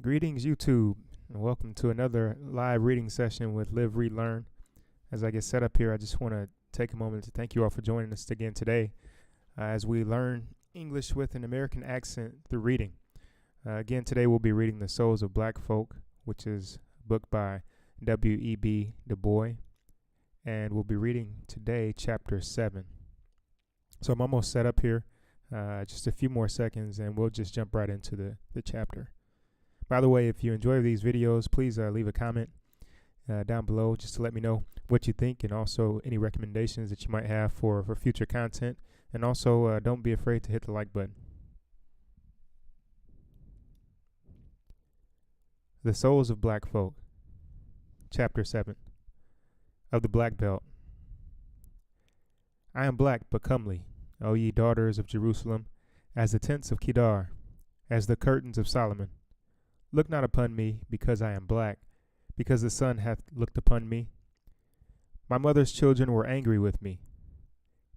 Greetings, YouTube, and welcome to another live reading session with Live, Read, Learn. As I get set up here, I just want to take a moment to thank you all for joining us again today as we learn English with an American accent through reading. Again, today we'll be reading The Souls of Black Folk, which is a book by W.E.B. DuBois, and we'll be reading today chapter 7. So I'm almost set up here, just a few more seconds, and we'll just jump right into the chapter. By the way, if you enjoy these videos, please leave a comment down below just to let me know what you think and also any recommendations that you might have for future content. And also, don't be afraid to hit the like button. The Souls of Black Folk, Chapter 7, of the Black Belt. I am black but comely, O ye daughters of Jerusalem, as the tents of Kedar, as the curtains of Solomon. Look not upon me, because I am black, because the sun hath looked upon me. My mother's children were angry with me.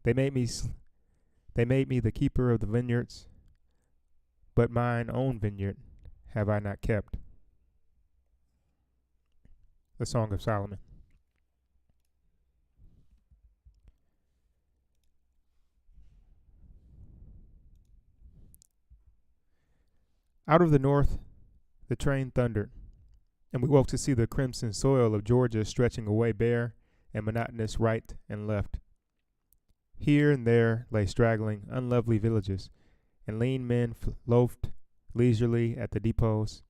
They made me the keeper of the vineyards, but mine own vineyard have I not kept. The Song of Solomon. Out of the north the train thundered, and we woke to see the crimson soil of Georgia stretching away bare and monotonous right and left. Here and there lay straggling, unlovely villages, and lean men loafed leisurely at the depots.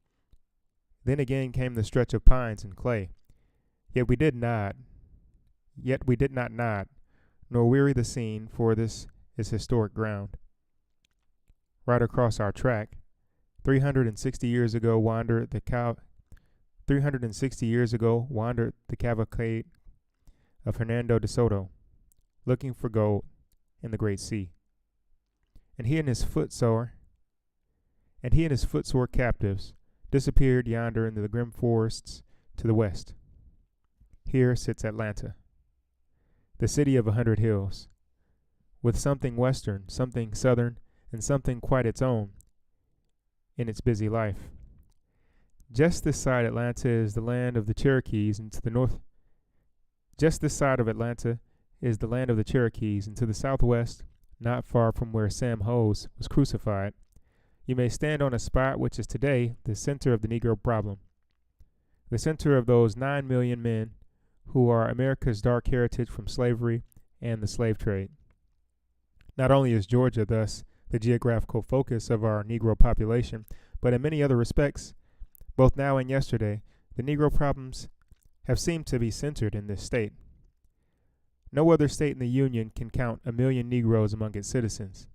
Then again came the stretch of pines and clay. Yet we did not nod, nor weary the scene, for this is historic ground. Right across our track, 360 years ago wandered the cavalcade of Hernando de Soto, looking for gold in the great sea. And he and his footsore captives disappeared yonder into the grim forests to the west. Here sits Atlanta, the city of 100 hills, with something western, something southern, and something quite its own in its busy life. Just this side Atlanta is the land of the Cherokees, and to the north. Just this side of Atlanta is the land of the Cherokees, and to the southwest, not far from where Sam Hose was crucified, you may stand on a spot which is today the center of the Negro problem, the center of those 9 million men who are America's dark heritage from slavery and the slave trade. Not only is Georgia thus the geographical focus of our Negro population, but in many other respects, both now and yesterday, the Negro problems have seemed to be centered in this state. No other state in the Union can count 1 million Negroes among its citizens,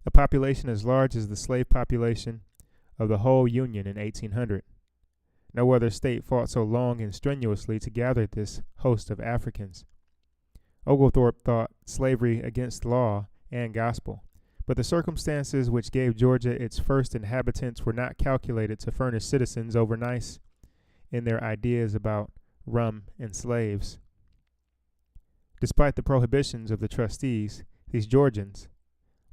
a population as large as the slave population of the whole Union in 1800. No other state fought so long and strenuously to gather this host of Africans. Oglethorpe thought slavery against law and gospel, but the circumstances which gave Georgia its first inhabitants were not calculated to furnish citizens over nice in their ideas about rum and slaves. Despite the prohibitions of the trustees, these Georgians,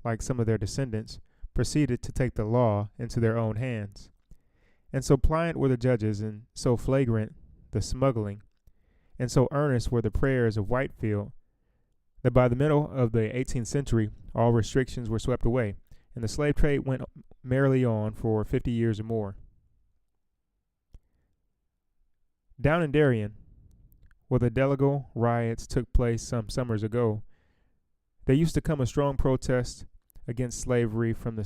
like some of their descendants, proceeded to take the law into their own hands. And so pliant were the judges, and so flagrant the smuggling, and so earnest were the prayers of Whitefield, that by the middle of the 18th century, all restrictions were swept away, and the slave trade went merrily on for 50 years or more. Down in Darien, where the Delagoa riots took place some summers ago, there used to come a strong protest against slavery from the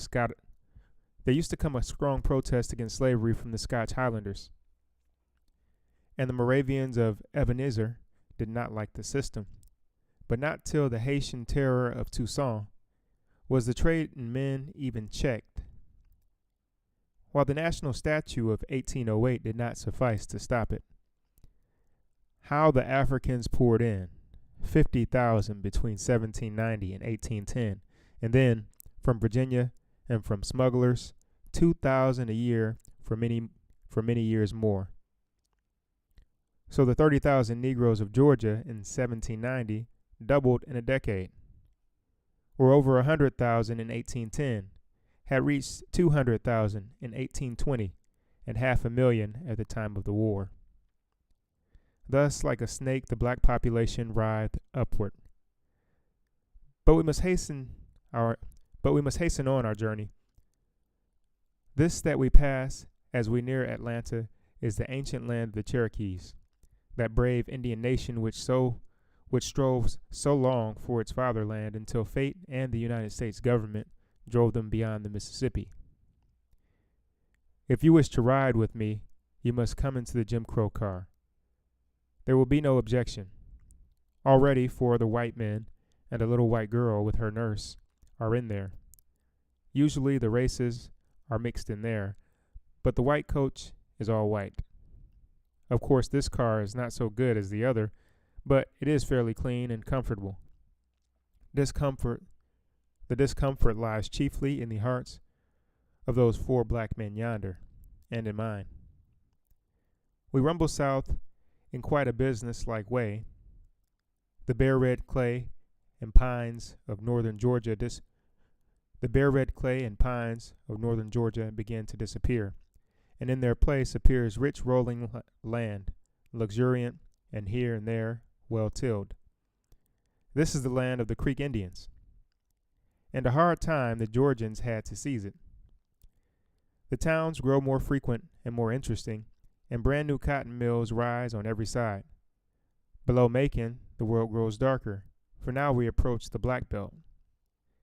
Scotch Highlanders, and the Moravians of Ebenezer did not like the system. But not till the Haitian terror of Toussaint was the trade in men even checked, while the national statute of 1808 did not suffice to stop it. How the Africans poured in, 50,000 between 1790 and 1810, and then, from Virginia and from smugglers, 2,000 a year for many years more. So the 30,000 Negroes of Georgia in 1790 doubled in a decade, were over 100,000 in 1810, had reached 200,000 in 1820, and 500,000 at the time of the war. Thus, like a snake, the black population writhed upward. But we must hasten on our journey. This that we pass as we near Atlanta is the ancient land of the Cherokees, that brave Indian nation which strove so long for its fatherland until fate and the United States government drove them beyond the Mississippi. If you wish to ride with me, you must come into the Jim Crow car. There will be no objection. Already 4 other white men and a little white girl with her nurse are in there. Usually the races are mixed in there, but the white coach is all white. Of course, this car is not so good as the other, but it is fairly clean and comfortable. The discomfort lies chiefly in the hearts of those 4 black men yonder, and in mine. We rumble south in quite a business-like way. The bare red clay and pines of northern Georgia begin to disappear, and in their place appears rich rolling land, luxuriant and here and there well tilled. This is the land of the Creek Indians, and a hard time the Georgians had to seize it. The towns grow more frequent and more interesting, and brand new cotton mills rise on every side. Below Macon, the world grows darker, for now we approach the Black Belt,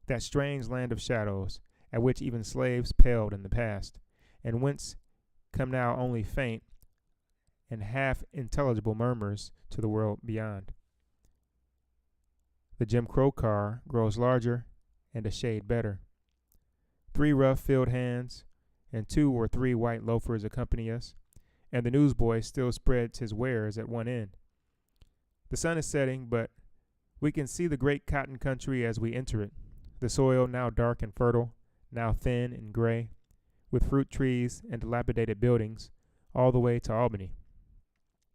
that strange land of shadows, at which even slaves paled in the past, and whence come now only faint and half-intelligible murmurs to the world beyond. The Jim Crow car grows larger and a shade better. 3 rough field hands and 2 or 3 white loafers accompany us, and the newsboy still spreads his wares at one end. The sun is setting, but we can see the great cotton country as we enter it, the soil now dark and fertile, now thin and gray, with fruit trees and dilapidated buildings, all the way to Albany.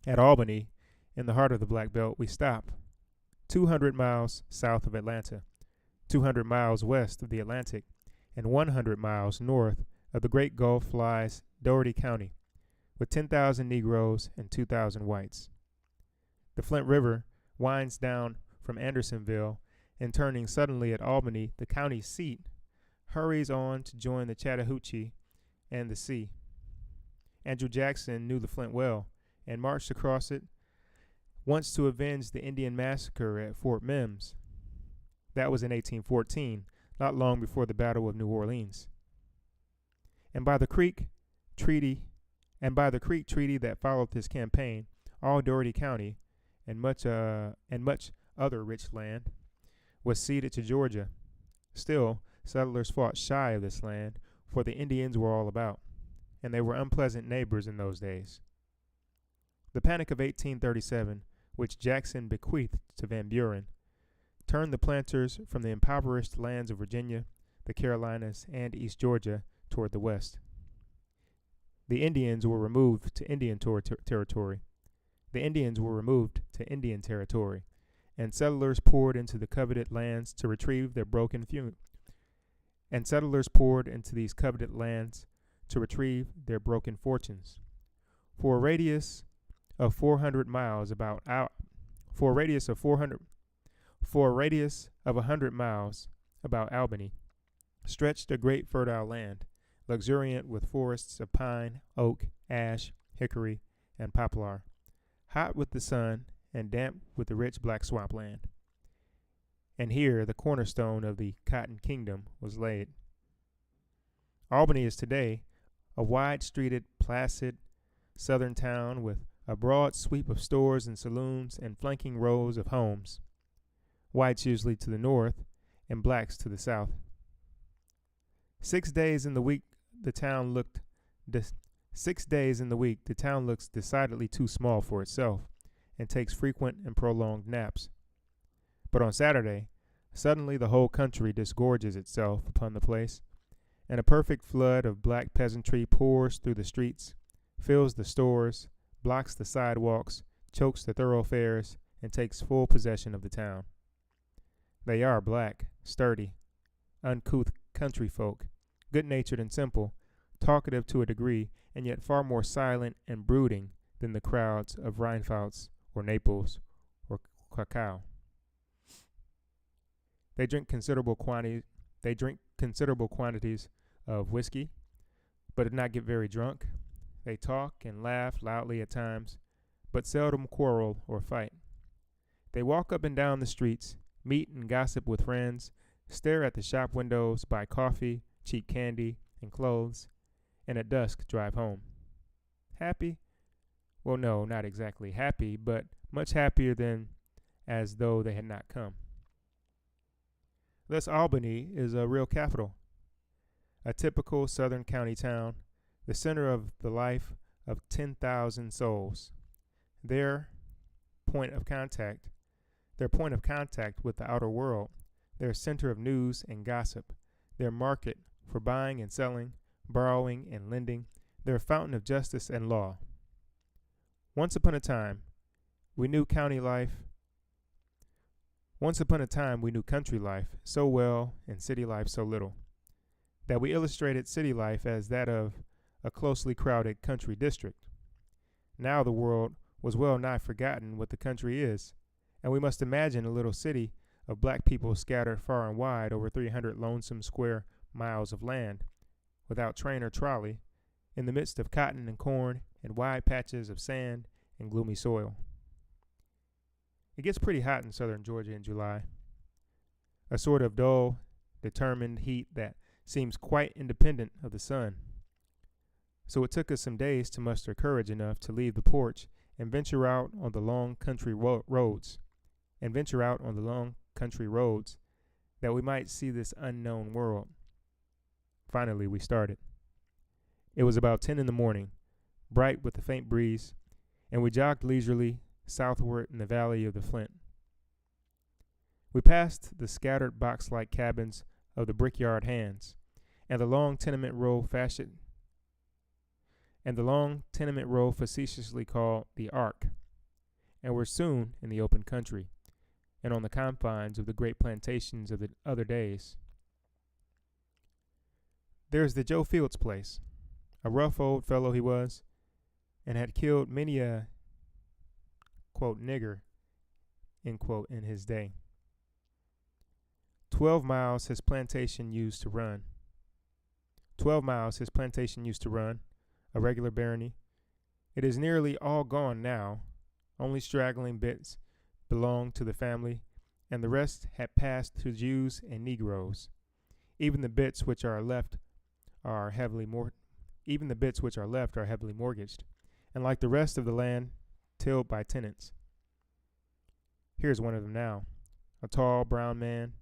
At Albany, in the heart of the Black Belt, we stop, 200 miles south of Atlanta, 200 miles west of the Atlantic, and 100 miles north of the great Gulf lies Dougherty County, with 10,000 Negroes and 2,000 whites. The Flint River winds down from Andersonville, and turning suddenly at Albany, the county seat, hurries on to join the Chattahoochee and the sea. Andrew Jackson knew the Flint well, and marched across it once to avenge the Indian massacre at Fort Mims. That was in 1814, not long before the Battle of New Orleans. And by the Creek Treaty that followed this campaign, all Dougherty County and much other rich land was ceded to Georgia. Still, settlers fought shy of this land, for the Indians were all about, and they were unpleasant neighbors in those days. The Panic of 1837, which Jackson bequeathed to Van Buren, turned the planters from the impoverished lands of Virginia, the Carolinas, and East Georgia toward the west. The Indians were removed to Indian territory. And settlers poured into the coveted lands to retrieve their broken fortunes. For a radius of 100 miles about Albany stretched a great fertile land, luxuriant with forests of pine, oak, ash, hickory, and poplar, hot with the sun and damp with the rich black swampland. And here the cornerstone of the Cotton Kingdom was laid. Albany is today a wide-streeted, placid southern town with a broad sweep of stores and saloons and flanking rows of homes, whites usually to the north and blacks to the south. 6 days in the week the town looks decidedly too small for itself, and takes frequent and prolonged naps. But on Saturday, suddenly the whole country disgorges itself upon the place, and a perfect flood of black peasantry pours through the streets, fills the stores, blocks the sidewalks, chokes the thoroughfares, and takes full possession of the town. They are black, sturdy, uncouth country folk, good-natured and simple, talkative to a degree, and yet far more silent and brooding than the crowds of Rheinpfalz or Naples or Cacao. They drink considerable quantities of whiskey, but do not get very drunk. They talk and laugh loudly at times, but seldom quarrel or fight. They walk up and down the streets, meet and gossip with friends, stare at the shop windows, buy coffee, cheap candy, and clothes, and at dusk drive home. Happy? Well, no, not exactly happy, but much happier than as though they had not come. Thus, Albany is a real capital, a typical southern county town, the center of the life of 10,000 souls. Their point of contact with the outer world, their center of news and gossip, their market for buying and selling, borrowing and lending, their fountain of justice and law. Once upon a time, we knew country life so well and city life so little, that we illustrated city life as that of a closely crowded country district. Now the world was well nigh forgotten what the country is, and we must imagine a little city of black people scattered far and wide over 300 lonesome square miles of land, without train or trolley, in the midst of cotton and corn and wide patches of sand and gloomy soil. It gets pretty hot in southern Georgia in July, a sort of dull, determined heat that seems quite independent of the sun. So it took us some days to muster courage enough to leave the porch and venture out on the long country roads, that we might see this unknown world. Finally, we started. It was about 10 in the morning, bright with a faint breeze, and we jogged leisurely southward in the valley of the Flint. We passed the scattered box-like cabins of the brickyard hands, and the long tenement row facetiously called the Ark, and were soon in the open country, and on the confines of the great plantations of the other days. There's the Joe Fields place. A rough old fellow he was, and had killed many a, quote, nigger, end quote, in his day. 12 miles his plantation used to run. A regular barony. It is nearly all gone now. Only straggling bits belong to the family, and the rest had passed to Jews and Negroes. Even the bits which are left are heavily mortgaged, and like the rest of the land, tilled by tenants. Here's one of them now, a tall brown man,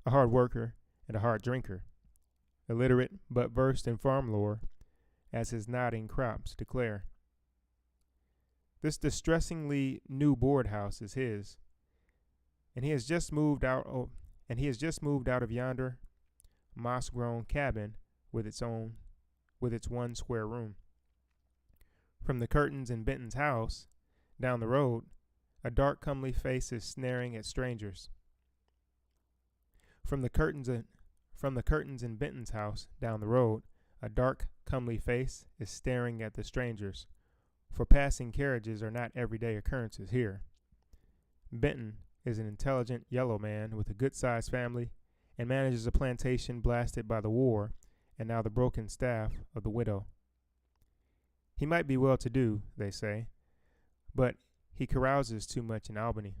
a hard worker and a hard drinker, illiterate but versed in farm lore, as his nodding crops declare. This distressingly new board house is his, and he has just moved out of yonder moss-grown cabin with its 1 square room. From the curtains in Benton's house, down the road, a dark, comely face is staring at strangers. From the curtains in Benton's house, down the road, a dark, comely face is staring at the strangers, for passing carriages are not everyday occurrences here. Benton is an intelligent yellow man with a good-sized family, and manages a plantation blasted by the war and now the broken staff of the widow. He might be well-to-do, they say, but he carouses too much in Albany.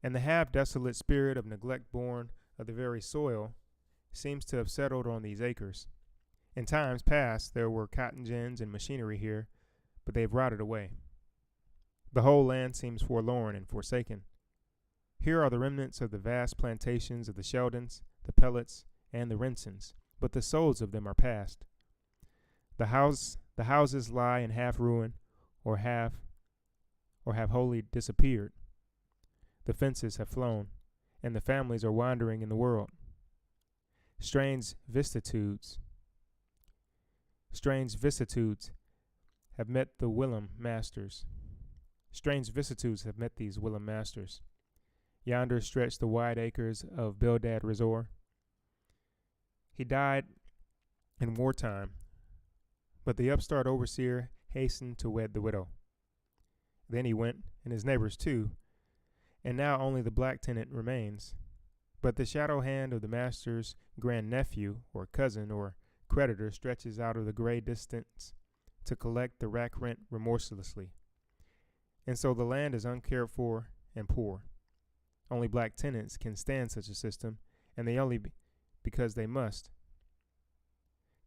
And the half-desolate spirit of neglect born of the very soil seems to have settled on these acres. In times past there were cotton gins and machinery here, but they have rotted away. The whole land seems forlorn and forsaken. Here are the remnants of the vast plantations of the Sheldons, the Pellets, and the Rensons, but the souls of them are past. The houses lie in half ruin, or have wholly disappeared. The fences have flown, and the families are wandering in the world. Strange vicissitudes have met the whilom masters. Yonder stretch the wide acres of Bildad Resort. He died in wartime, but the upstart overseer hastened to wed the widow. Then he went, and his neighbors too, and now only the black tenant remains. But the shadow hand of the master's grandnephew, or cousin, or creditor stretches out of the gray distance to collect the rack rent remorselessly. And so the land is uncared for and poor. Only black tenants can stand such a system, and they only because they must.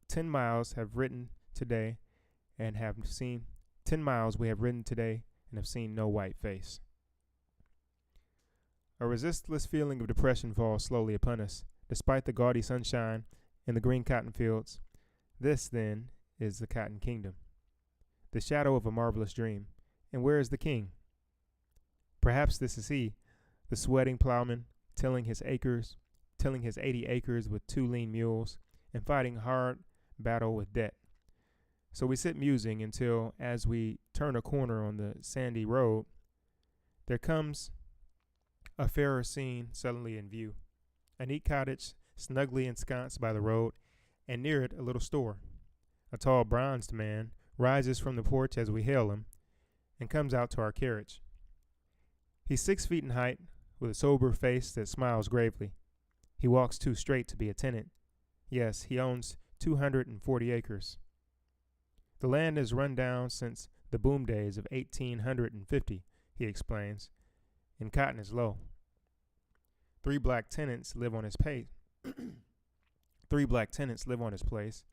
10 miles have ridden today and have seen 10 miles we have ridden today and have seen no white face. A resistless feeling of depression falls slowly upon us, despite the gaudy sunshine and the green cotton fields. This, then, is the Cotton Kingdom, the shadow of a marvelous dream. And where is the king? Perhaps this is he, the sweating plowman, tilling his 80 acres with 2 lean mules, and fighting hard battle with debt. So we sit musing until, as we turn a corner on the sandy road, there comes a fairer scene suddenly in view. A neat cottage, snugly ensconced by the road, and near it a little store. A tall, bronzed man rises from the porch as we hail him, and comes out to our carriage. He's 6 feet in height, with a sober face that smiles gravely. He walks too straight to be a tenant. Yes, he owns 240 acres. The land is run down since the boom days of 1850, he explains, and cotton is low. 3 black tenants live on his place. 3 black tenants live on his place,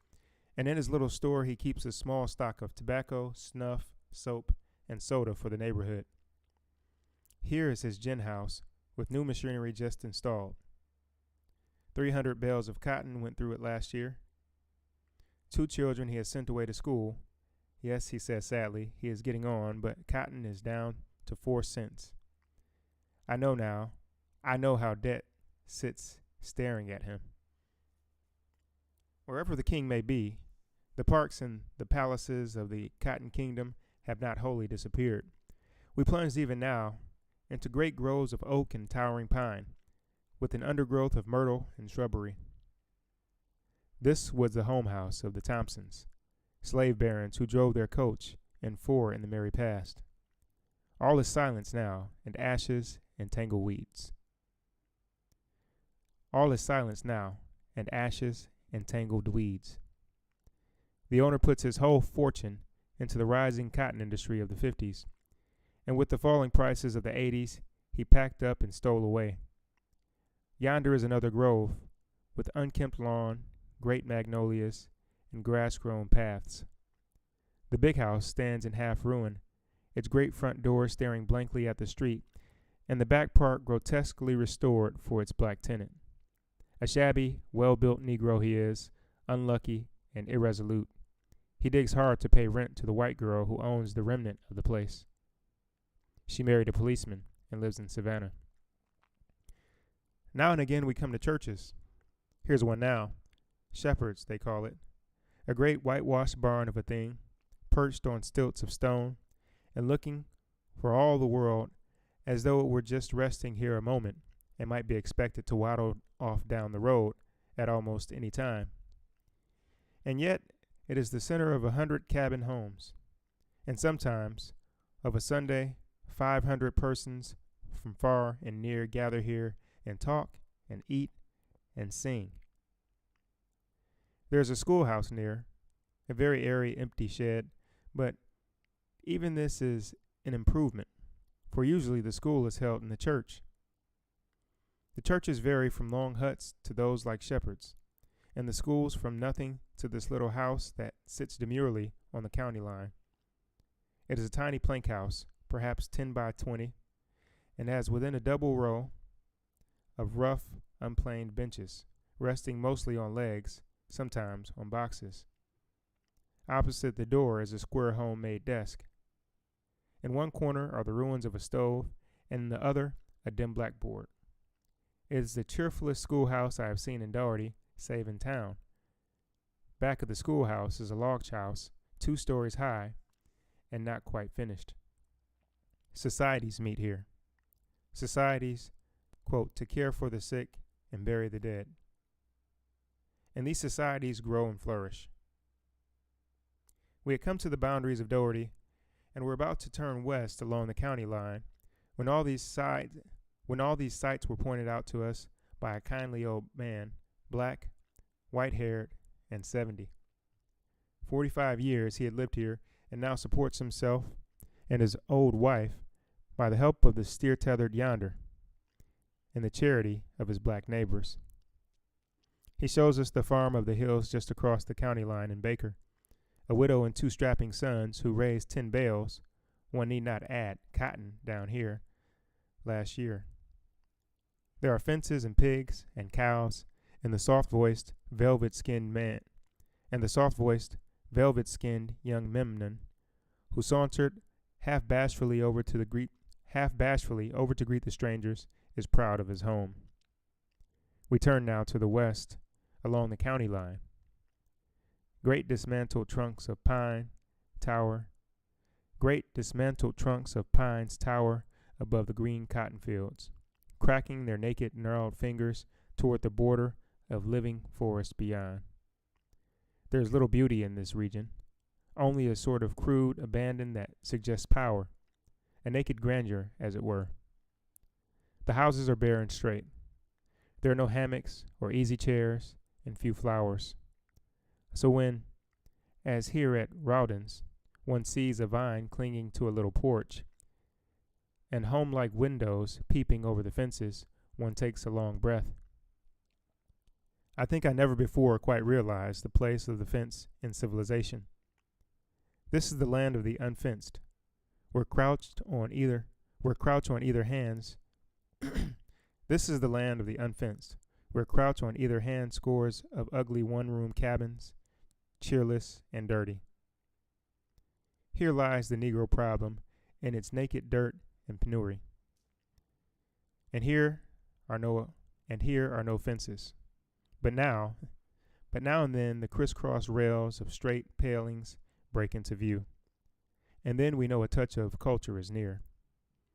and in his little store he keeps a small stock of tobacco, snuff, soap, and soda for the neighborhood. Here is his gin house, with new machinery just installed. 300 bales of cotton went through it last year. 2 children he has sent away to school. Yes, he says sadly, he is getting on, but cotton is down to 4 cents. I know now. I know how debt sits staring at him. Wherever the king may be, the parks and the palaces of the Cotton Kingdom have not wholly disappeared. We plunged even now into great groves of oak and towering pine, with an undergrowth of myrtle and shrubbery. This was the home house of the Thompsons, slave barons who drove their coach and 4 in the merry past. All is silence now, and ashes and tangled weeds. All is silence now, and ashes and tangled weeds. The owner puts his whole fortune into the rising cotton industry of the 50s, and with the falling prices of the 80s, he packed up and stole away. Yonder is another grove, with unkempt lawn, great magnolias, and grass-grown paths. The big house stands in half ruin, its great front door staring blankly at the street, and the back part grotesquely restored for its black tenant. A shabby, well-built Negro he is, unlucky and irresolute. He digs hard to pay rent to the white girl who owns the remnant of the place. She married a policeman and lives in Savannah. Now and again we come to churches. Here's one now. Shepherd's, they call it. A great whitewashed barn of a thing, perched on stilts of stone, and looking for all the world as though it were just resting here a moment and might be expected to waddle off down the road at almost any time. And yet it is the center of 100 cabin homes, and sometimes, of a Sunday, 500 persons from far and near gather here and talk and eat and sing. There is a schoolhouse near, a very airy, empty shed, but even this is an improvement, for usually the school is held in the church. The churches vary from long huts to those like Shepherd's, and the schools from nothing to this little house that sits demurely on the county line. It is a tiny plank house, perhaps 10 by 20, and has within a double row of rough, unplaned benches, resting mostly on legs, sometimes on boxes. Opposite the door is a square homemade desk. In one corner are the ruins of a stove, and in the other a dim blackboard. It is the cheerfulest schoolhouse I have seen in Doherty, save in town. Back of the schoolhouse is a log house, 2 stories high, and not quite finished. Societies meet here. Societies, quote, to care for the sick and bury the dead. and these societies grow and flourish. We had come to the boundaries of Doherty and were about to turn west along the county line when all these sites were pointed out to us by a kindly old man, black, white-haired, and 70. 45 years he had lived here and now supports himself and his old wife by the help of the steer-tethered Yonder and the charity of his black neighbors. He shows us the farm of the hills just across the county line in Baker, a widow and 2 strapping sons who raised 10 bales, one need not add cotton down here, last year. There are fences and pigs and cows and the soft-voiced, velvet-skinned young Memnon, who sauntered half bashfully over to greet the strangers, is proud of his home. We turn now to the west, along the county line. Great dismantled trunks of pines tower above the green cotton fields, cracking their naked, gnarled fingers toward the border of living forest beyond. There is little beauty in this region, only a sort of crude abandon that suggests power, a naked grandeur, as it were. The houses are bare and straight. There are no hammocks or easy chairs, and few flowers. So when, as here at Rawdon's, one sees a vine clinging to a little porch, and home-like windows peeping over the fences, one takes a long breath. I think I never before quite realized the place of the fence in civilization. This is the land of the unfenced, where crouch on either hands. This is the land of the unfenced, where crouch on either hand scores of ugly one-room cabins, cheerless and dirty. Here lies the Negro problem in its naked dirt and penury. And here are no fences. But now and then the crisscross rails of straight palings break into view. And then we know a touch of culture is near.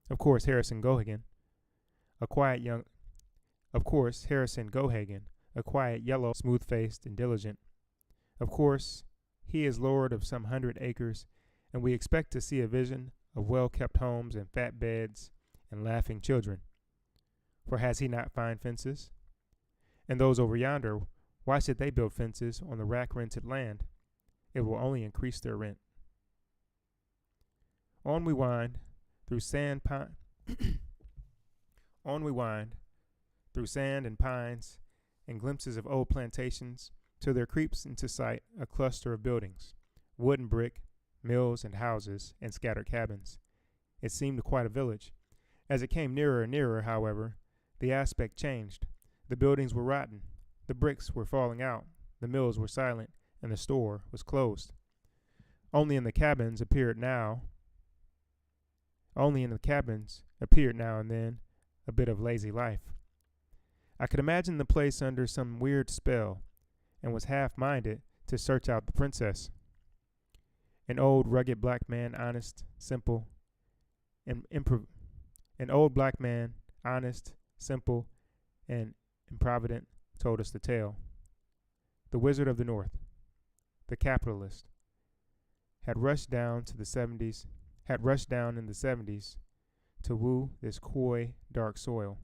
Of course, Harrison Gohagen, a quiet, yellow, smooth-faced, and diligent. Of course, he is lord of some 100 acres, and we expect to see a vision of well-kept homes and fat beds and laughing children. For has he not fine fences? And those over yonder, why should they build fences on the rack-rented land? It will only increase their rent. On we wind through sand and pines and glimpses of old plantations till there creeps into sight a cluster of buildings, wood and brick, mills and houses, and scattered cabins. It seemed quite a village. As it came nearer and nearer, however, the aspect changed. The buildings were rotten, the bricks were falling out, the mills were silent, and the store was closed. Only in the cabins appeared now and then a bit of lazy life. I could imagine the place under some weird spell, and was half-minded to search out the princess. An old rugged black man, honest, simple, and improvident, told us the tale. The Wizard of the North, the capitalist, had rushed down in the 70s to woo this coy, dark soil.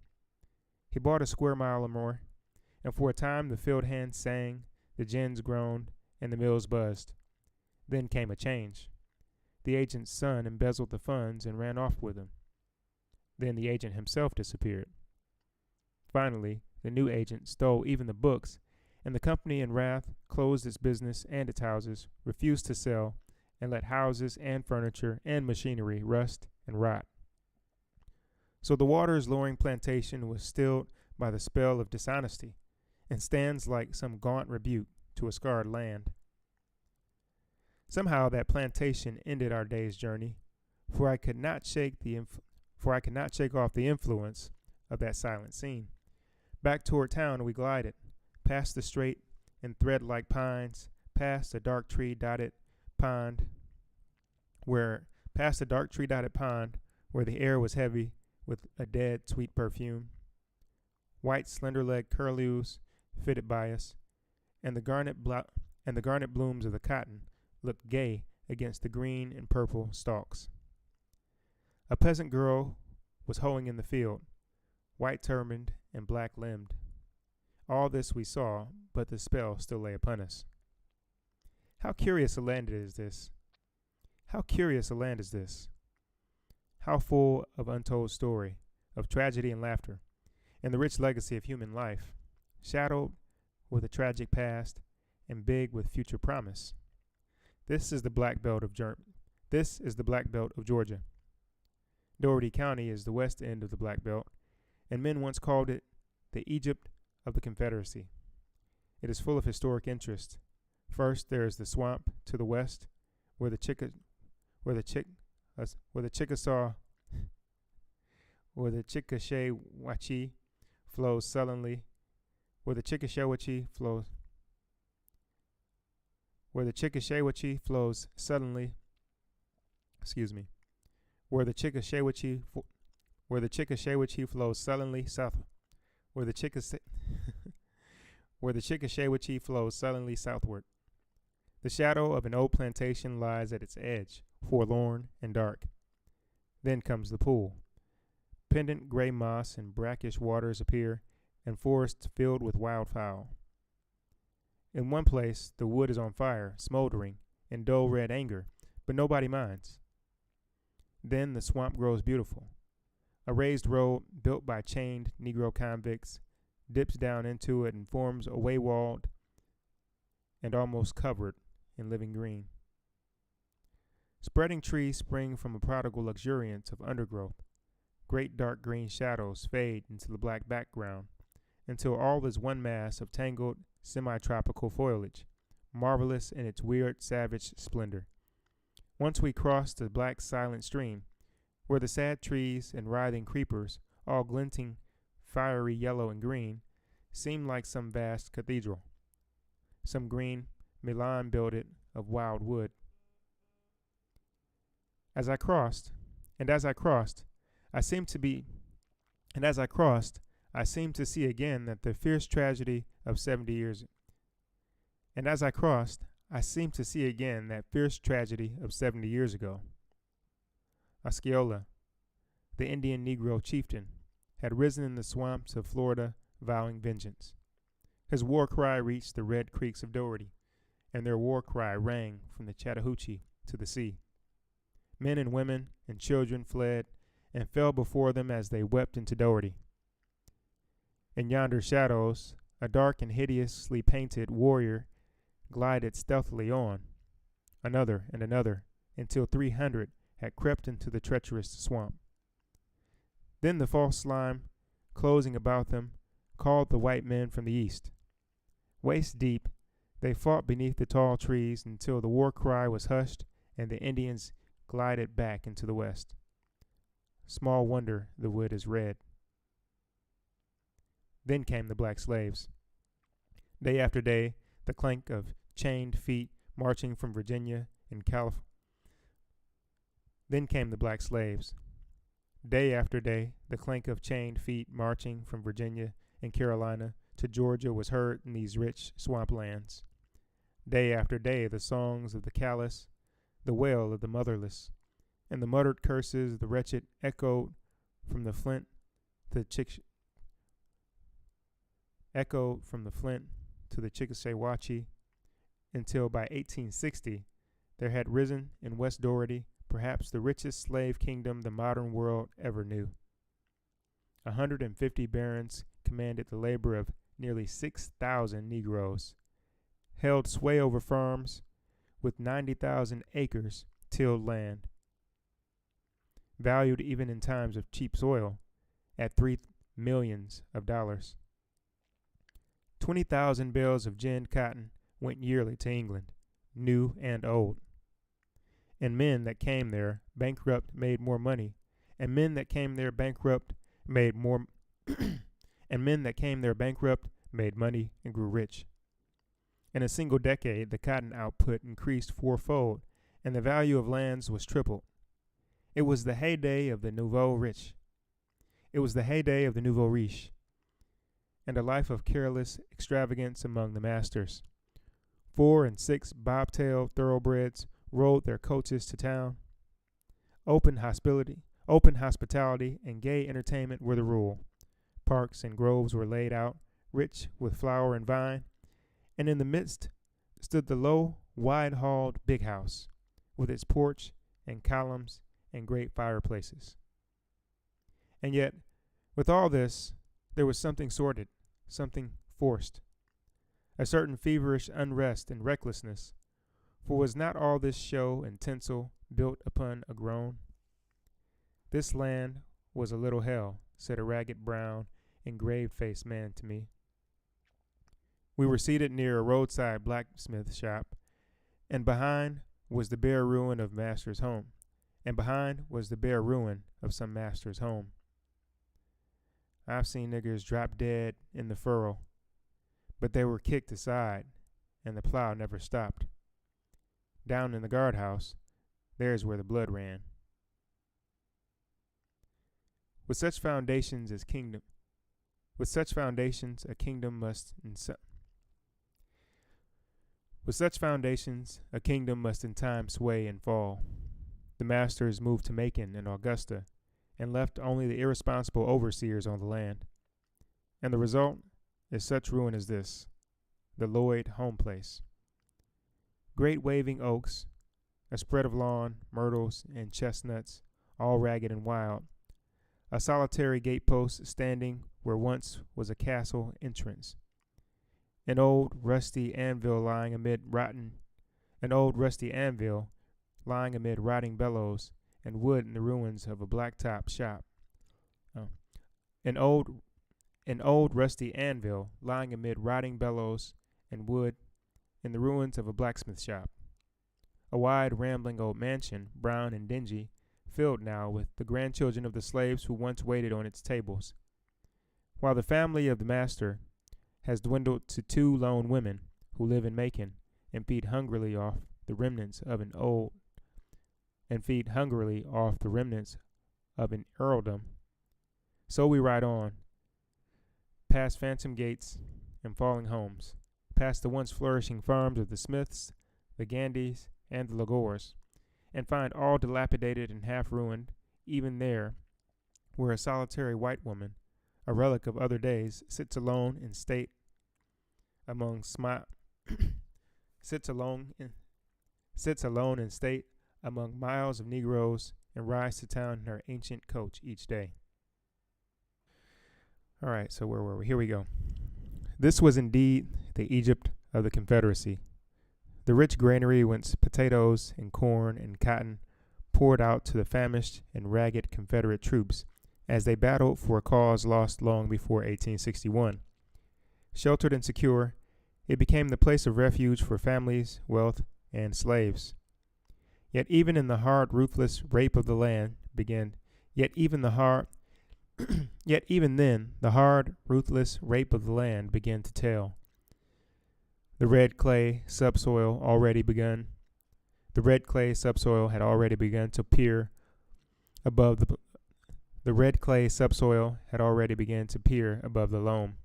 He bought a square mile or more, and for a time the field hands sang, the gins groaned, and the mills buzzed. Then came a change. The agent's son embezzled the funds and ran off with them. Then the agent himself disappeared. Finally, the new agent stole even the books, and the company in wrath closed its business and its houses, refused to sell, and let houses and furniture and machinery rust and rot. So the water's lowering plantation was stilled by the spell of dishonesty, and stands like some gaunt rebuke to a scarred land. Somehow that plantation ended our day's journey, for I could not shake off the influence of that silent scene. Back toward town we glided, past the straight and thread-like pines, past a dark tree-dotted pond, where the air was heavy with a dead, sweet perfume. White, slender-legged curlews fitted by us, and the garnet blooms of the cotton looked gay against the green and purple stalks. A peasant girl was hoeing in the field, white turbaned and black limbed. All this we saw, but the spell still lay upon us. How curious a land is this! How curious a land is this! How full of untold story, of tragedy and laughter, and the rich legacy of human life, shadowed with a tragic past and big with future promise. This is the Black Belt of Georgia. Dougherty County is the west end of the Black Belt, and men once called it the Egypt of the Confederacy. It is full of historic interest. First, there is the swamp to the west, where the Chickasaw flows sullenly, where the Chickasaw flows suddenly, where the Chickasaw flows sullenly south, where the Chickasaw flows sullenly southward. The shadow of an old plantation lies at its edge, forlorn and dark. Then comes the pool. Pendant gray moss and brackish waters appear, and forests filled with wildfowl. In one place, the wood is on fire, smoldering, in dull red anger, but nobody minds. Then the swamp grows beautiful. A raised road built by chained Negro convicts dips down into it and forms a way-walled and almost covered in living green. Spreading trees spring from a prodigal luxuriance of undergrowth. Great dark green shadows fade into the black background until all is one mass of tangled, semi-tropical foliage, marvelous in its weird, savage splendor. Once we crossed the black, silent stream, where the sad trees and writhing creepers, all glinting fiery yellow and green, seemed like some vast cathedral, some green Milan builded of wild wood. As I crossed, I seemed to see again that the fierce tragedy of 70 years. And as I crossed, I seemed to see again that fierce tragedy of 70 years ago. Osceola, the Indian Negro chieftain, had risen in the swamps of Florida, vowing vengeance. His war cry reached the red creeks of Dougherty, and their war cry rang from the Chattahoochee to the sea. Men and women and children fled and fell before them as they wept into Dougherty. In yonder shadows, a dark and hideously painted warrior glided stealthily on, another and another, until 300 had crept into the treacherous swamp. Then the false slime, closing about them, called the white men from the east. Waist deep, they fought beneath the tall trees until the war cry was hushed and the Indians glided back into the west. Small wonder the wood is red. Then came the black slaves. Day after day, the clank of chained feet marching from Virginia and California. Then came the black slaves. Day after day, the clank of chained feet marching from Virginia and Carolina to Georgia was heard in these rich swamp lands. Day after day, the songs of the callous, the wail of the motherless, and the muttered curses of the wretched echoed from the flint to the Chickasaw, until by 1860 there had risen in West Dougherty perhaps the richest slave kingdom the modern world ever knew. 150 barons commanded the labor of nearly 6,000 Negroes, held sway over farms with 90,000 acres tilled land, valued even in times of cheap soil at $3 million. 20,000 bales of ginned cotton went yearly to England, new and old. And men that came there bankrupt made more money, and men that came there bankrupt made more and men that came there bankrupt made money and grew rich. In a single decade, the cotton output increased fourfold, and the value of lands was tripled. It was the heyday of the nouveau riche. It was the heyday of the nouveau riche, and a life of careless extravagance among the masters. 4 and 6 bobtail thoroughbreds rode their coaches to town. Open hospitality, and gay entertainment were the rule. Parks and groves were laid out, rich with flower and vine, and in the midst stood the low, wide-halled big house, with its porch and columns and great fireplaces. And yet, with all this, there was something sordid, something forced, a certain feverish unrest and recklessness, for was not all this show and tinsel built upon a groan? This land was a little hell, said a ragged, brown, engraved-faced man to me. We were seated near a roadside blacksmith shop, and behind was the bare ruin of master's home, and behind was the bare ruin of some master's home. I've seen niggers drop dead in the furrow, but they were kicked aside, and the plow never stopped. Down in the guardhouse, there's where the blood ran. With such foundations, a kingdom must in time sway and fall. The masters moved to Macon and Augusta, and left only the irresponsible overseers on the land. And the result is such ruin as this, the Lloyd home place. Great waving oaks, a spread of lawn, myrtles, and chestnuts, all ragged and wild. A solitary gatepost standing where once was a castle entrance. An old rusty anvil lying amid rotting bellows and wood in the ruins of a blacktop shop. An old rusty anvil lying amid rotting bellows and wood in the ruins of a blacksmith shop. A wide, rambling old mansion, brown and dingy, filled now with the grandchildren of the slaves who once waited on its tables. While the family of the master has dwindled to 2 lone women who live in Macon and feed hungrily off the remnants of an earldom. So we ride on, past phantom gates and falling homes, past the once flourishing farms of the Smiths, the Gandys, and the Lagores, and find all dilapidated and half-ruined, even there, where a solitary white woman, a relic of other days, sits alone in state among miles of Negroes, and rides to town in her ancient coach each day. All right, so where were we? Here we go. This was indeed the Egypt of the Confederacy. The rich granary whence potatoes and corn and cotton poured out to the famished and ragged Confederate troops as they battled for a cause lost long before 1861. Sheltered and secure, it became the place of refuge for families, wealth, and slaves. Yet even the hard, ruthless rape of the land began to tell. The red clay subsoil had already begun to peer above the loam.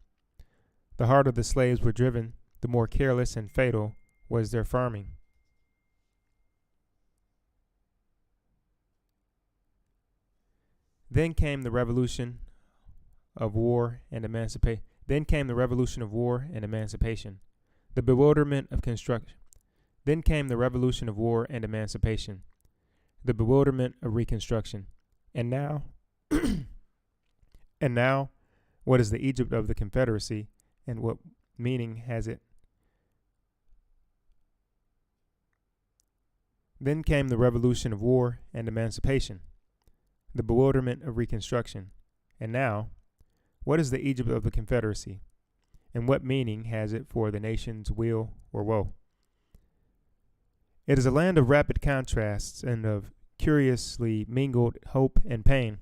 The harder the slaves were driven, the more careless and fatal was their farming. Then came the Revolution of War and Emancipation. The bewilderment of Reconstruction. And now, what is the Egypt of the Confederacy, and what meaning has it? Then came the Revolution of War and Emancipation, the bewilderment of Reconstruction. And now, what is the Egypt of the Confederacy, and what meaning has it for the nation's weal or woe? It is a land of rapid contrasts and of curiously mingled hope and pain.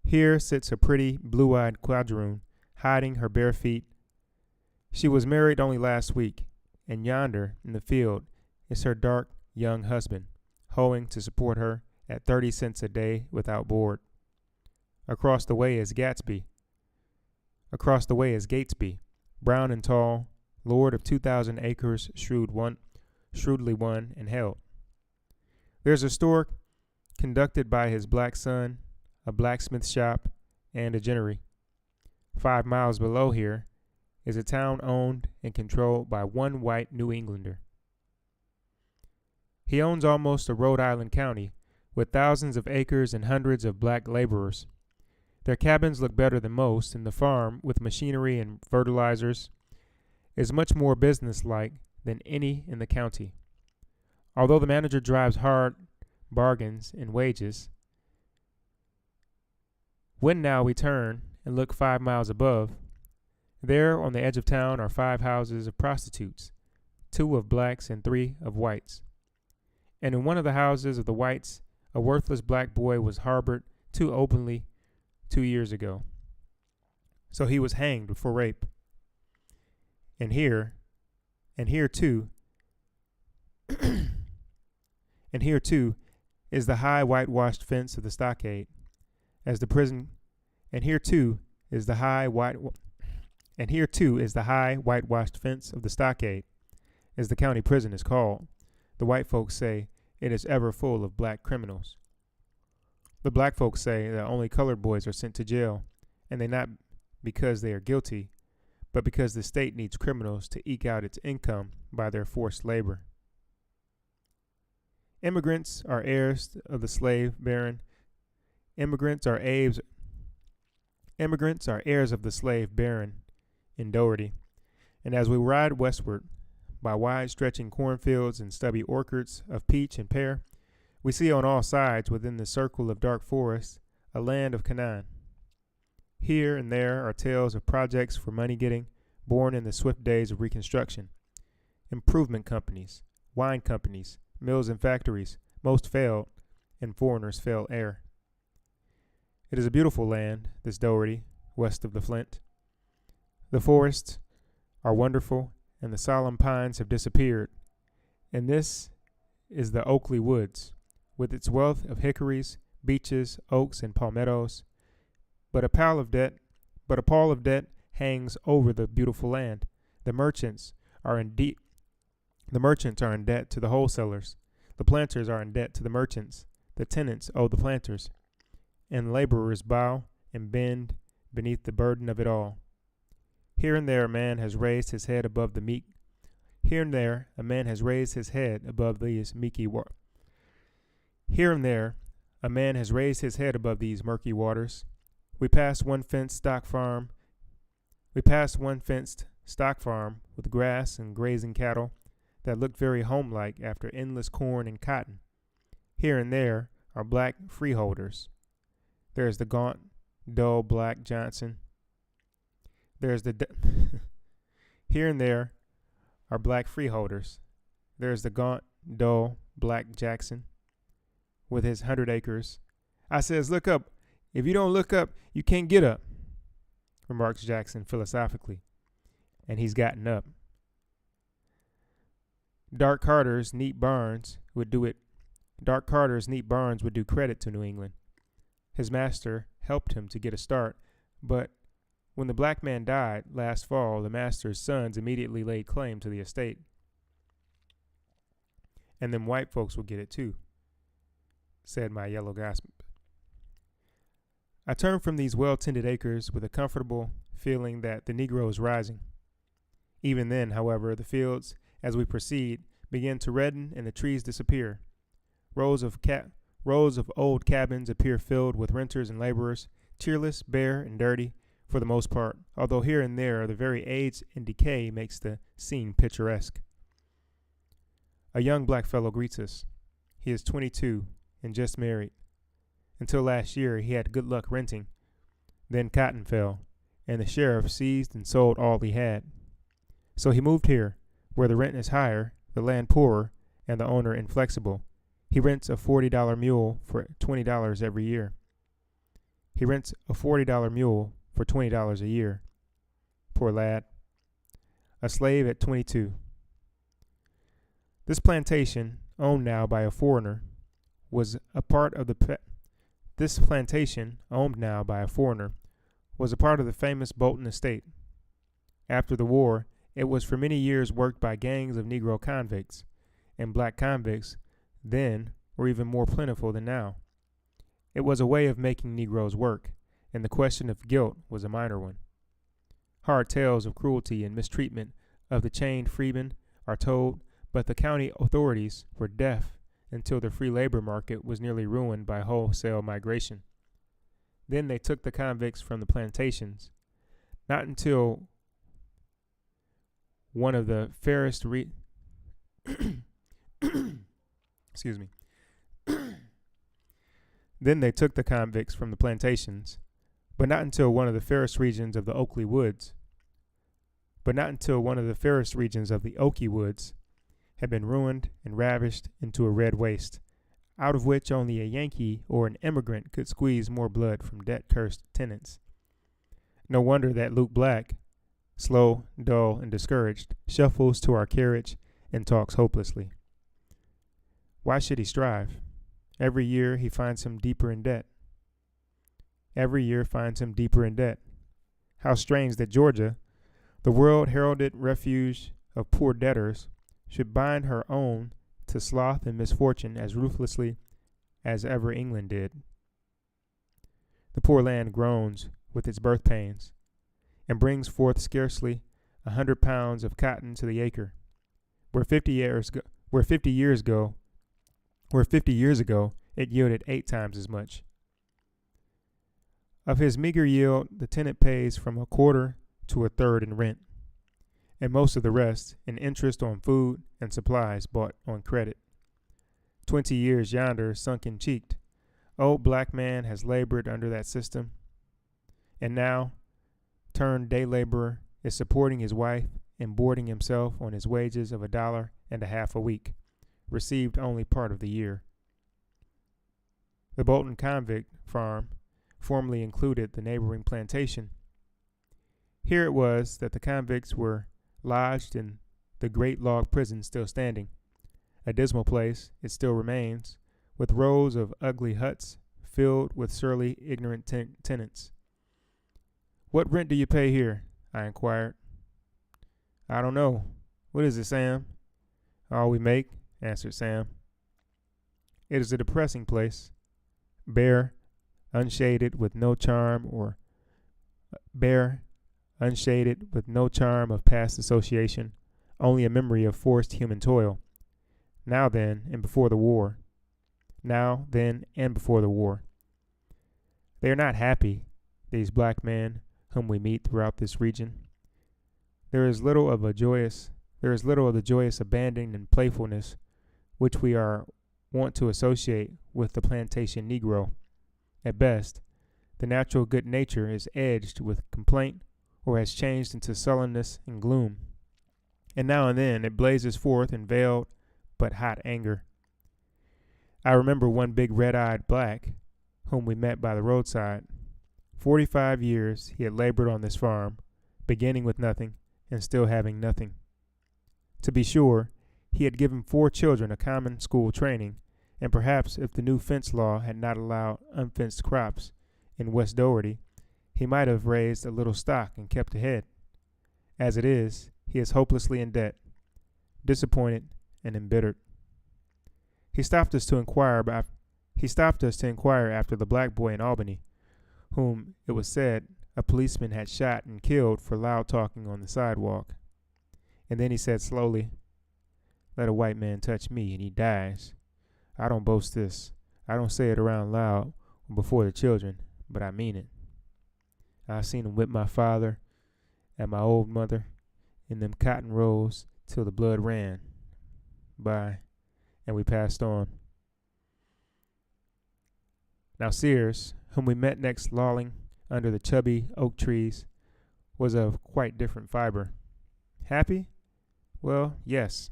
Here sits a pretty, blue-eyed quadroon, hiding her bare feet. She was married only last week, and yonder, in the field, is her dark, young husband, hoeing to support her at 30 cents a day without board. Across the way is Gatesby, brown and tall, lord of 2,000 acres, shrewd shrewdly won and held. There's a store conducted by his black son, a blacksmith shop, and a ginnery. 5 miles below here is a town owned and controlled by one white New Englander. He owns almost a Rhode Island county, with thousands of acres and hundreds of black laborers. Their cabins look better than most, and the farm, with machinery and fertilizers, is much more businesslike than any in the county. Although the manager drives hard bargains in wages, when now we turn and look 5 miles above, there on the edge of town are 5 houses of prostitutes, 2 of blacks and 3 of whites. And in one of the houses of the whites, a worthless black boy was harbored too openly 2 years ago. So he was hanged for rape. And here too, and here too is the high whitewashed fence of the stockade, as the prison, and here too is the high whitewashed fence of the stockade, as the county prison is called. The white folks say it is ever full of black criminals. The black folks say that only colored boys are sent to jail, and they not because they are guilty, but because the state needs criminals to eke out its income by their forced labor. Immigrants are heirs of the slave baron. Immigrants are heirs of the slave baron in Doherty. And as we ride westward by wide-stretching cornfields and stubby orchards of peach and pear, we see on all sides within the circle of dark forest a land of Canaan. Here and there are tales of projects for money-getting, born in the swift days of Reconstruction. Improvement companies, wine companies, mills and factories, most failed, and foreigners fell heir. It is a beautiful land, this Doherty, west of the Flint. The forests are wonderful, and the solemn pines have disappeared. And this is the Oakley Woods, with its wealth of hickories, beeches, oaks, and palmettos. But a pall of debt hangs over the beautiful land. The merchants are in debt to the wholesalers. The planters are in debt to the merchants. The tenants owe the planters. And laborers bow and bend beneath the burden of it all. Here and there a man has raised his head above these murky waters. We passed one fenced stock farm with grass and grazing cattle that looked very homelike after endless corn and cotton. Here and there are black freeholders. There is the gaunt, dull black Johnson. Here and there are black freeholders. There is the gaunt, dull black Jackson with his 100 acres. I says, look up. If you don't look up, you can't get up, remarks Jackson philosophically. And he's gotten up. Dark Carter's neat barns would do credit to New England. His master helped him to get a start, but when the black man died last fall, the master's sons immediately laid claim to the estate. And them white folks will get it too, said my yellow gossip. I turned from these well-tended acres with a comfortable feeling that the Negro is rising. Even then, however, the fields, as we proceed, begin to redden and the trees disappear. Rows of old cabins appear filled with renters and laborers, cheerless, bare, and dirty, for the most part, although here and there the very age and decay makes the scene picturesque. A young black fellow greets us. He is 22 and just married. Until last year, he had good luck renting. Then cotton fell, and the sheriff seized and sold all he had. So he moved here, where the rent is higher, the land poorer, and the owner inflexible. He rents a $40 mule for $20 every year. Poor lad. A slave at 22. This plantation, owned now by a foreigner, was a part of the famous Bolton estate. After the war, it was for many years worked by gangs of Negro convicts. and black convicts then were even more plentiful than now. It was a way of making Negroes work, and the question of guilt was a minor one. Hard tales of cruelty and mistreatment of the chained freemen are told, but the county authorities were deaf until the free labor market was nearly ruined by wholesale migration. Then they took the convicts from the plantations. Not until one of the fairest excuse me. Then they took the convicts from the plantations, but not until one of the fairest regions of the Oaky Woods. Had been ruined and ravished into a red waste, out of which only a Yankee or an immigrant could squeeze more blood from debt-cursed tenants. No wonder that Luke Black, slow, dull, and discouraged, shuffles to our carriage and talks hopelessly. Why should he strive? Every year he finds him deeper in debt. How strange that Georgia, the world-heralded refuge of poor debtors, should bind her own to sloth and misfortune as ruthlessly as ever England did. The poor land groans with its birth pains, and brings forth scarcely 100 pounds of cotton to the acre, where 50 years ago it yielded 8 times as much. Of his meager yield, the tenant pays from a quarter to a third in rent, and most of the rest in interest on food and supplies bought on credit. 20 years Yonder sunken-cheeked, old black man has labored under that system, and now, turned day laborer, is supporting his wife and boarding himself on his wages of $1.50 a week, received only part of the year. The Bolton convict farm formerly included the neighboring plantation. Here it was that the convicts were lodged in the great log prison still standing. A dismal place it still remains, with rows of ugly huts filled with surly, ignorant tenants. "What rent do you pay here?" I inquired. "I don't know. What is it, Sam?" "All we make," answered Sam. It is a depressing place, bare, unshaded, with no charm of past association, only a memory of forced human toil. Now then and before the war. They are not happy, these black men whom we meet throughout this region. There is little of the joyous abandon and playfulness which we are wont to associate with the plantation Negro. At best, the natural good nature is edged with complaint or has changed into sullenness and gloom, and now and then it blazes forth in veiled but hot anger. I remember one big red-eyed black whom we met by the roadside. 45 years he had labored on this farm, beginning with nothing and still having nothing. To be sure, he had given 4 children a common school training, and perhaps if the new fence law had not allowed unfenced crops in West Doherty, he might have raised a little stock and kept ahead. As it is, he is hopelessly in debt, disappointed and embittered. He stopped us to inquire after the black boy in Albany, whom it was said a policeman had shot and killed for loud talking on the sidewalk. And then he said slowly, "Let a white man touch me and he dies. I don't boast this. I don't say it around loud or before the children, but I mean it. I seen him whip my father and my old mother in them cotton rolls till the blood ran. Bye." And we passed on. Now Sears, whom we met next lolling under the chubby oak trees, was of quite different fiber. Happy? Well, yes.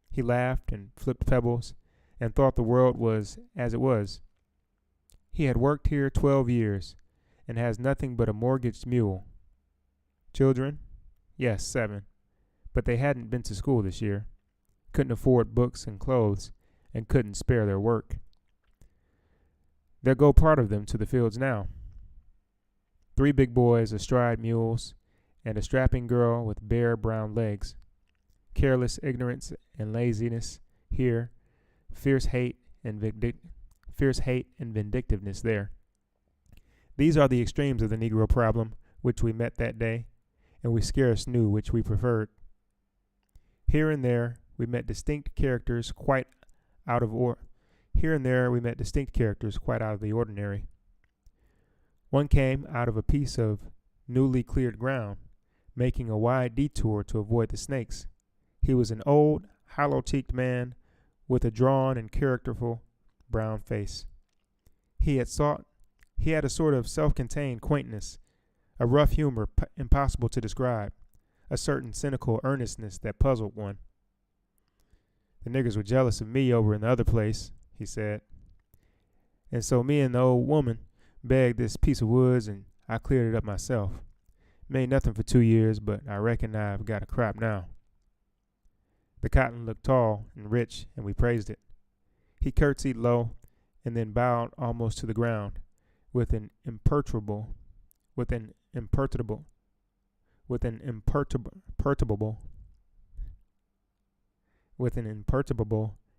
He laughed and flipped pebbles and thought the world was as it was. He had worked here 12 years and has nothing but a mortgaged mule. Children? Yes, 7. But they hadn't been to school this year, couldn't afford books and clothes, and couldn't spare their work. There go part of them to the fields now. 3 big boys astride mules, and a strapping girl with bare brown legs. Careless ignorance and laziness here, fierce hate and vindictiveness there. These are the extremes of the Negro problem which we met that day, and we scarce knew which we preferred. Here and there we met distinct characters quite out of the ordinary. One came out of a piece of newly cleared ground, making a wide detour to avoid the snakes. He was an old, hollow-cheeked man with a drawn and characterful brown face. He had a sort of self-contained quaintness, a rough humor impossible to describe, a certain cynical earnestness that puzzled one. The niggers were jealous of me over in the other place, he said. And so me and the old woman begged this piece of woods, and I cleared it up myself. Made nothing for 2 years, but I reckon I've got a crop now. The cotton looked tall and rich, and we praised it. He curtsied low, and then bowed almost to the ground, with an imperturbable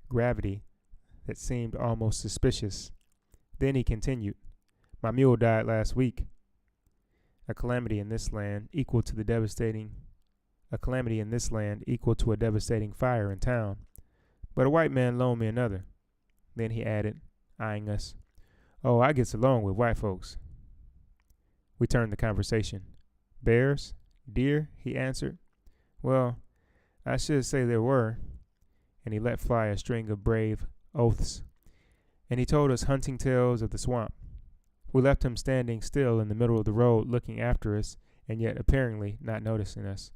gravity that seemed almost suspicious. Then he continued, "My mule died last week. A calamity in this land equal to a devastating fire in town. But a white man loaned me another." Then he added, eyeing us, "Oh, I gets along with white folks." We turned the conversation. "Bears? Deer?" he answered. "Well, I should say there were." And he let fly a string of brave oaths. And he told us hunting tales of the swamp. We left him standing still in the middle of the road looking after us, and yet apparently not noticing us.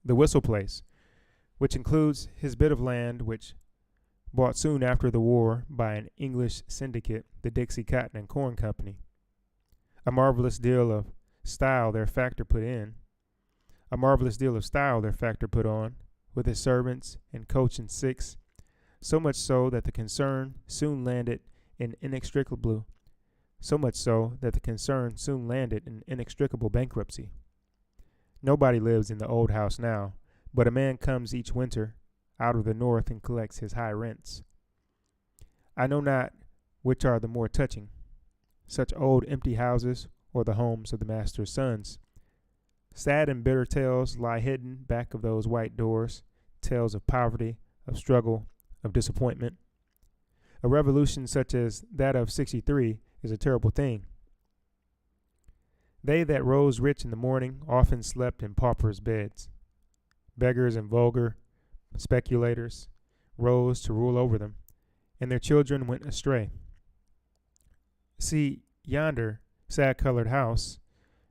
The Whistle place, which includes his bit of land which, bought soon after the war by an English syndicate, the Dixie Cotton and Corn Company. A marvelous deal of style their factor put on, with his servants and coach and six, so much so that the concern soon landed in inextricable bankruptcy. Nobody lives in the old house now, but a man comes each winter out of the north and collects his high rents. I know not which are the more touching, such old empty houses or the homes of the master's sons. Sad and bitter tales lie hidden back of those white doors, tales of poverty, of struggle, of disappointment. A revolution such as that of '63 is a terrible thing. They that rose rich in the morning often slept in paupers' beds. Beggars and vulgar speculators rose to rule over them, and their children went astray. See yonder sad-colored house,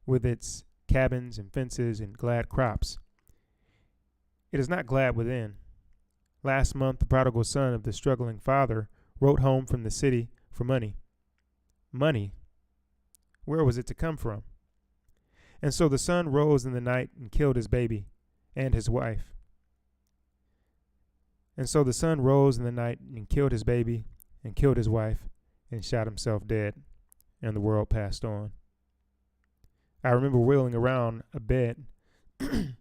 with its cabins and fences and glad crops. It is not glad within. Last month the prodigal son of the struggling father wrote home from the city for money. Money? Where was it to come from? And so the son rose in the night and killed his baby and his wife. And so the son rose in the night and killed his baby and killed his wife and shot himself dead, and the world passed on. I remember wheeling around a bend in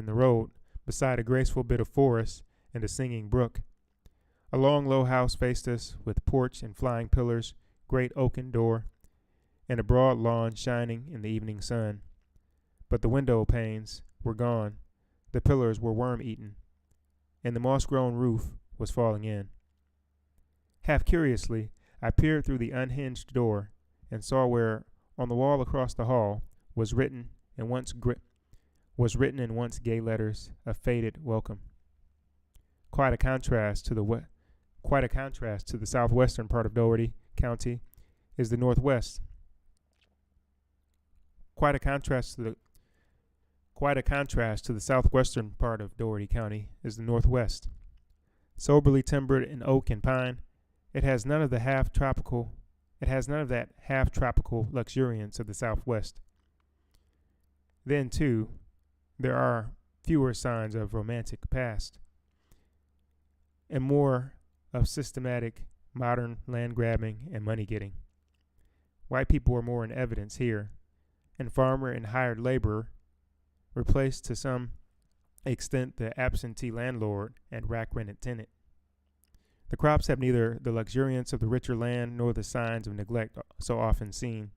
the road beside a graceful bit of forest and a singing brook. A long low house faced us with porch and flying pillars, great oaken door, and a broad lawn shining in the evening sun. But the window panes were gone, the pillars were worm-eaten, and the moss-grown roof was falling in. Half curiously, I peered through the unhinged door and saw where, on the wall across the hall, was written in once gay letters a faded welcome. Quite a contrast to the southwestern part of Dougherty County is the northwest. Quite a contrast to the southwestern part of Dougherty County is the northwest. Soberly timbered in oak and pine, it has none of that half-tropical luxuriance of the southwest. Then, too, there are fewer signs of romantic past and more of systematic modern land grabbing and money getting. White people are more in evidence here, and farmer and hired laborer replaced to some extent the absentee landlord and rack-rented tenant. The crops have neither the luxuriance of the richer land nor the signs of neglect so often seen,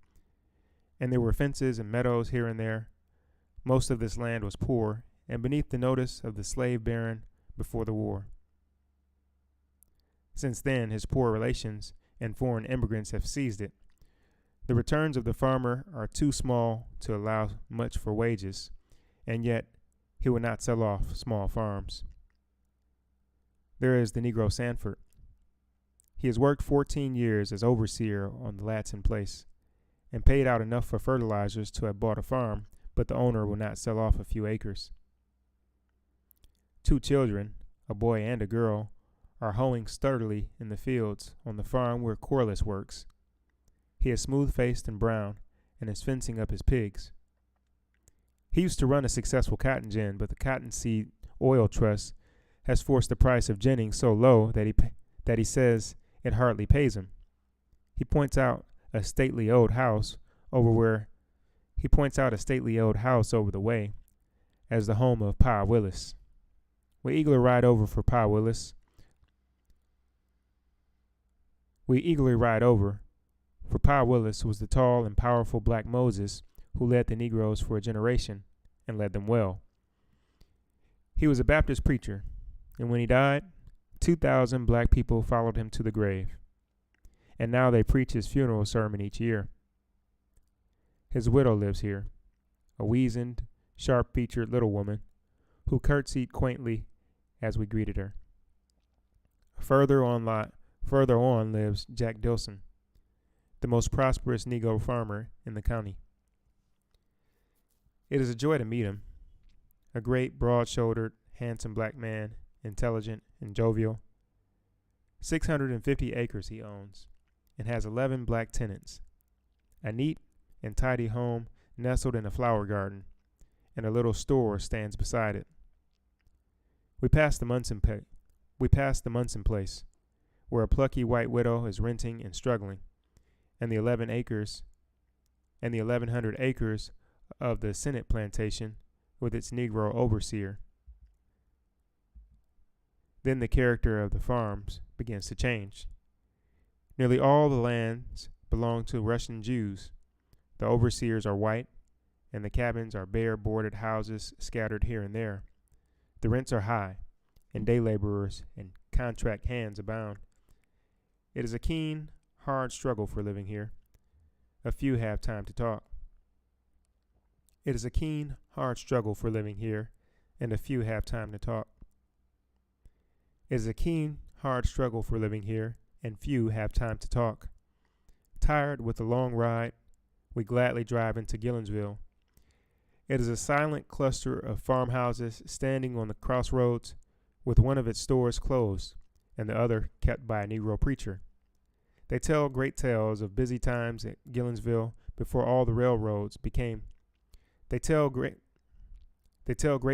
and there were fences and meadows here and there. Most of this land was poor and beneath the notice of the slave baron before the war. Since then, his poor relations and foreign immigrants have seized it. The returns of the farmer are too small to allow much for wages, and yet he will not sell off small farms. There is the Negro Sanford. He has worked 14 years as overseer on the Latson place and paid out enough for fertilizers to have bought a farm, but the owner will not sell off a few acres. 2 children, a boy and a girl, are hoeing sturdily in the fields on the farm where Corliss works. He is smooth-faced and brown and is fencing up his pigs. He used to run a successful cotton gin, but the Cottonseed Oil Trust has forced the price of ginning so low that he says it hardly pays him. He points out a stately old house over the way as the home of Pa Willis. We eagerly ride over, for Pa Willis was the tall and powerful black Moses who led the Negroes for a generation and led them well. He was a Baptist preacher, and when he died, 2,000 black people followed him to the grave, and now they preach his funeral sermon each year. His widow lives here, a weazened, sharp-featured little woman who curtsied quaintly as we greeted her. Further on lives Jack Dilson, the most prosperous Negro farmer in the county. It is a joy to meet him, a great, broad-shouldered, handsome black man, intelligent and jovial. 650 acres he owns and has 11 black tenants, a neat and tidy home nestled in a flower garden, and a little store stands beside it. We passed the Munson place, where a plucky white widow is renting and struggling, and the 1,100 acres of the Senate Plantation with its Negro overseer. Then the character of the farms begins to change. Nearly all the lands belong to Russian Jews. The overseers are white, and the cabins are bare boarded houses scattered here and there. The rents are high, and day laborers and contract hands abound. It is a keen, hard struggle for living here. A few have time to talk. It is a keen, hard struggle for living here, and a few have time to talk. It is a keen, hard struggle for living here, and few have time to talk. Tired with the long ride, we gladly drive into Gillans Ville. It is a silent cluster of farmhouses standing on the crossroads, with one of its stores closed and the other kept by a Negro preacher. They tell great tales of busy times at Gillans Ville before all the railroads became. They tell great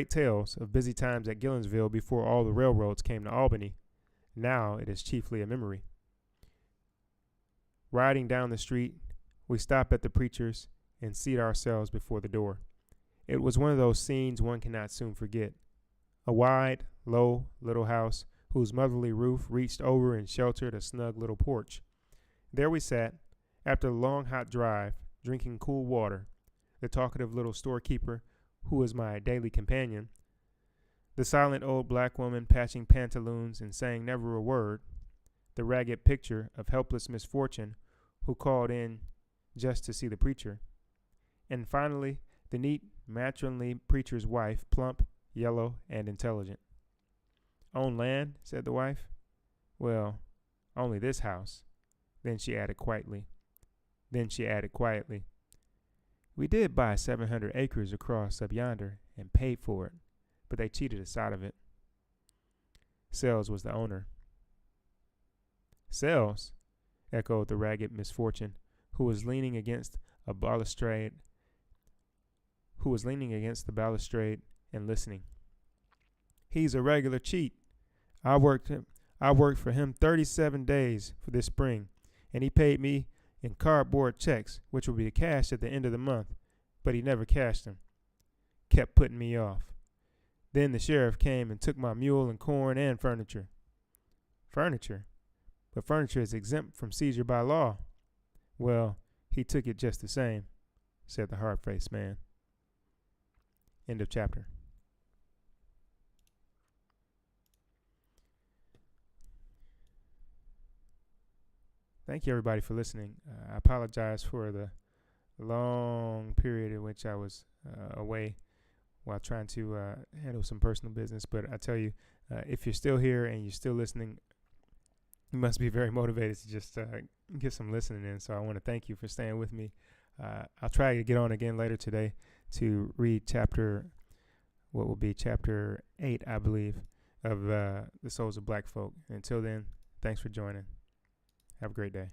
tales of busy times at Gillans Ville before all the railroads came to Albany. Now it is chiefly a memory. Riding down the street, we stop at the preacher's and seat ourselves before the door. It was one of those scenes one cannot soon forget. A wide, low, little house whose motherly roof reached over and sheltered a snug little porch. There we sat, after a long hot drive, drinking cool water, the talkative little storekeeper, who was my daily companion, the silent old black woman patching pantaloons and saying never a word, the ragged picture of helpless misfortune who called in just to see the preacher, and finally the neat, matronly preacher's wife, plump, yellow, and intelligent. "Own land?" said the wife. "Well, only this house." Then she added quietly, "We did buy 700 acres across up yonder and paid for it, but they cheated us out of it." Sells was the owner. "Sells?" echoed the ragged misfortune, who was leaning against the balustrade and listening. "He's a regular cheat. I worked for him 37 days for this spring, and he paid me in cardboard checks, which will be cashed at the end of the month, but he never cashed them. Kept putting me off. Then the sheriff came and took my mule and corn and furniture. Furniture? But furniture is exempt from seizure by law. Well, he took it just the same, said the hard-faced man. End of chapter. Thank you, everybody, for listening. I apologize for the long period in which I was away while trying to handle some personal business. But I tell you, if you're still here and you're still listening, you must be very motivated to just get some listening in. So I want to thank you for staying with me. I'll try to get on again later today to read what will be chapter 8, I believe, of The Souls of Black Folk. Until then, thanks for joining. Have a great day.